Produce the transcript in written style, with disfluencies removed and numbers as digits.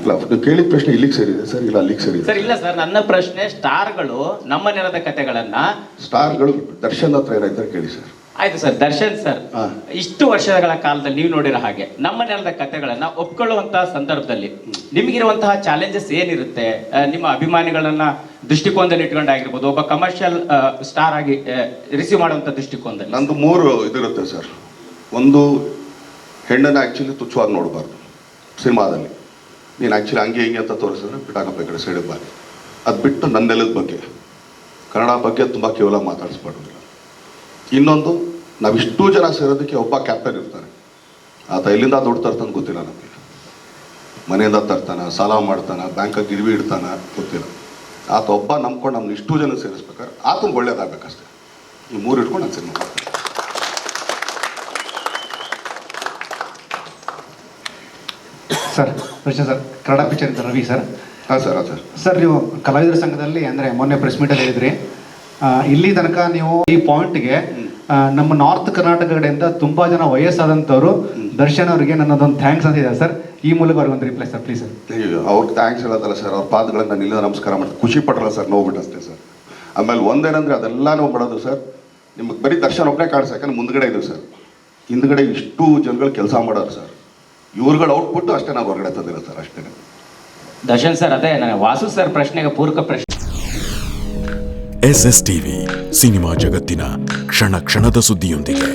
ಅಲ್ಲ, ನೀವು ಕೇಳಿದ ಪ್ರಶ್ನೆ ಇಲ್ಲಿಗೆ ಸೇರಿದೆ ಸರ್, ಇಲ್ಲ ಅಲ್ಲಿಗೆ ಸೇರಿದೆ ಸರ್? ಇಲ್ಲ ಸರ್, ನನ್ನ ಪ್ರಶ್ನೆ ಸ್ಟಾರ್ಗಳು ನಮ್ಮ ನೆಲದ ಕಥೆಗಳನ್ನ ಸ್ಟಾರ್ಗಳು ದರ್ಶನ್ ಹತ್ರ ಏನಾಯ್ತಾರೆ ಕೇಳಿ ಸರ್. ಆಯ್ತು ಸರ್. ದರ್ಶನ್ ಸರ್, ಇಷ್ಟು ವರ್ಷಗಳ ಕಾಲದಲ್ಲಿ ನೀವು ನೋಡಿರೋ ಹಾಗೆ ನಮ್ಮ ನೆಲದ ಕಥೆಗಳನ್ನ ಒಪ್ಕೊಳ್ಳುವಂತಹ ಸಂದರ್ಭದಲ್ಲಿ ನಿಮಗಿರುವಂತಹ ಚಾಲೆಂಜಸ್ ಏನಿರುತ್ತೆ? ನಿಮ್ಮ ಅಭಿಮಾನಿಗಳನ್ನ ದೃಷ್ಟಿಕೋನದಲ್ಲಿ ಇಟ್ಕೊಂಡಾಗಿರ್ಬೋದು, ಒಬ್ಬ ಕಮರ್ಷಿಯಲ್ ಸ್ಟಾರ್ ಆಗಿ ರಿಸೀವ್ ಮಾಡುವಂಥ ದೃಷ್ಟಿಕೋನದಲ್ಲಿ. ನಂದು 3 ಇದಿರುತ್ತೆ ಸರ್. ಒಂದು, ಹೆಣ್ಣನ್ನು ಆ್ಯಕ್ಚುಲಿ ತುಚ್ಛವಾಗಿ ನೋಡಬಾರ್ದು ಸಿನಿಮಾದಲ್ಲಿ. ನೀನು ಆ್ಯಕ್ಚುಲಿ ಹಂಗೆ ಹಿಂಗೆ ಅಂತ ತೋರಿಸಿದ್ರೆ ಬಿಟ್ಟಾಕಪ್ಪ ಈ ಕಡೆ ಸೈಡಿಗೆ ಬಾರಿ. ಅದು ಬಿಟ್ಟು ನನ್ನ ನೆಲದ ಬಗ್ಗೆ, ಕನ್ನಡ ಬಗ್ಗೆ ತುಂಬ ಕೇವಲ ಮಾತಾಡಿಸ್ಬಾರ್ದು. ಇನ್ನೊಂದು, ನಾವಿಷ್ಟೂ ಜನ ಸೇರೋದಕ್ಕೆ ಒಬ್ಬ ಕ್ಯಾಪ್ಟನ್ ಇರ್ತಾನೆ. ಆತ ಎಲ್ಲಿಂದ ದುಡ್ಡು ತರ್ತಾನೆ ಗೊತ್ತಿಲ್ಲ ನಮಗೆ. ಮನೆಯಿಂದ ತರ್ತಾನೆ, ಸಾಲ ಮಾಡ್ತಾನೆ, ಬ್ಯಾಂಕಾಗಿ ಗಿರ್ವಿ ಇಡ್ತಾನೆ ಗೊತ್ತಿಲ್ಲ. ಆತ ಒಬ್ಬ ನಂಬ್ಕೊಂಡು ನಮ್ಗೆ ಇಷ್ಟೂ ಜನ ಸೇರಿಸ್ಬೇಕಾದ್ರೆ ಆತನಿಗೆ ಒಳ್ಳೇದಾಗಬೇಕಷ್ಟೇ. ಈ 3 ಇಟ್ಕೊಂಡು ನಾನು ಸಿನಿಮಾ ಮಾಡ್ತೀನಿ. ಸರ್ ಪ್ರಶ್ನೆ ಸರ್, ಕನ್ನಡ ಪಿಕ್ಚರ್ ಅಂತ ರವಿ ಸರ್. ಹಾಂ ಸರ್. ಹಾಂ ಸರ್. ಸರ್, ನೀವು ಕಲಾವಿದರ ಸಂಘದಲ್ಲಿ ಅಂದರೆ ಮೊನ್ನೆ ಪ್ರೆಸ್ ಮೀಟಲ್ಲಿ ಹೇಳಿದ್ರಿ, ಇಲ್ಲಿ ತನಕ ನೀವು ಈ ಪಾಯಿಂಟ್ಗೆ ನಮ್ಮ ನಾರ್ತ್ ಕರ್ನಾಟಕ ಕಡೆಯಿಂದ ತುಂಬ ಜನ ವಯಸ್ಸಾದಂಥವ್ರು ದರ್ಶನ್ ಅವರಿಗೆ ನನ್ನದೊಂದು ಥ್ಯಾಂಕ್ಸ್ ಅಂತ ಇದೆ ಸರ್. ಈ ಮೂಲಕ ಅವ್ರಿಗೊಂದು ರಿಪ್ಲೈ ಸರ್ ಪ್ಲೀಸ್ ಸರ್. ಅವ್ರಿಗೆ ಥ್ಯಾಂಕ್ಸ್ ಹೇಳೋದಲ್ಲ ಸರ್, ಅವ್ರ ಪಾದಗಳನ್ನು ನಾನು ಇಲ್ಲಿಂದ ನಮಸ್ಕಾರ ಮಾಡ್ತೀನಿ. ಖುಷಿ ಪಡಲ್ಲ ಸರ್, ನೋಡ್ಬಿಟ್ಟು ಅಷ್ಟೇ ಸರ್. ಆಮೇಲೆ ಒಂದೇನಂದರೆ ಅದೆಲ್ಲ ನಾವು ಮಾಡೋದು ಸರ್, ನಿಮಗೆ ಬರೀ ದರ್ಶನ್ ಒಬ್ಬನೇ ಕಾಣಿಸ್, ಯಾಕಂದ್ರೆ ಮುಂದ್ಗಡೆ ಇದ್ದೀವಿ ಸರ್. ಹಿಂದ್ಗಡೆ ಇಷ್ಟು ಜನಗಳು ಕೆಲಸ ಮಾಡೋರು ಸರ್. ಇವ್ರುಗಳು ಔಟ್ಪುಟ್ಟು ಅಷ್ಟೇ ನಾವು ಹೊರಗಡೆ ತಂದಿಲ್ಲ ಸರ್, ಅಷ್ಟೇ. ದರ್ಶನ್ ಸರ್, ಅದೇ ನನಗೆ ವಾಸು ಸರ್ ಪ್ರಶ್ನೆಗೆ ಪೂರಕ ಪ್ರಶ್ನೆ. SSTV ಸಿನಿಮಾ ಜಗತ್ತಿನ ಕ್ಷಣ ಕ್ಷಣದ ಸುದ್ದಿಯೊಂದಿಗೆ.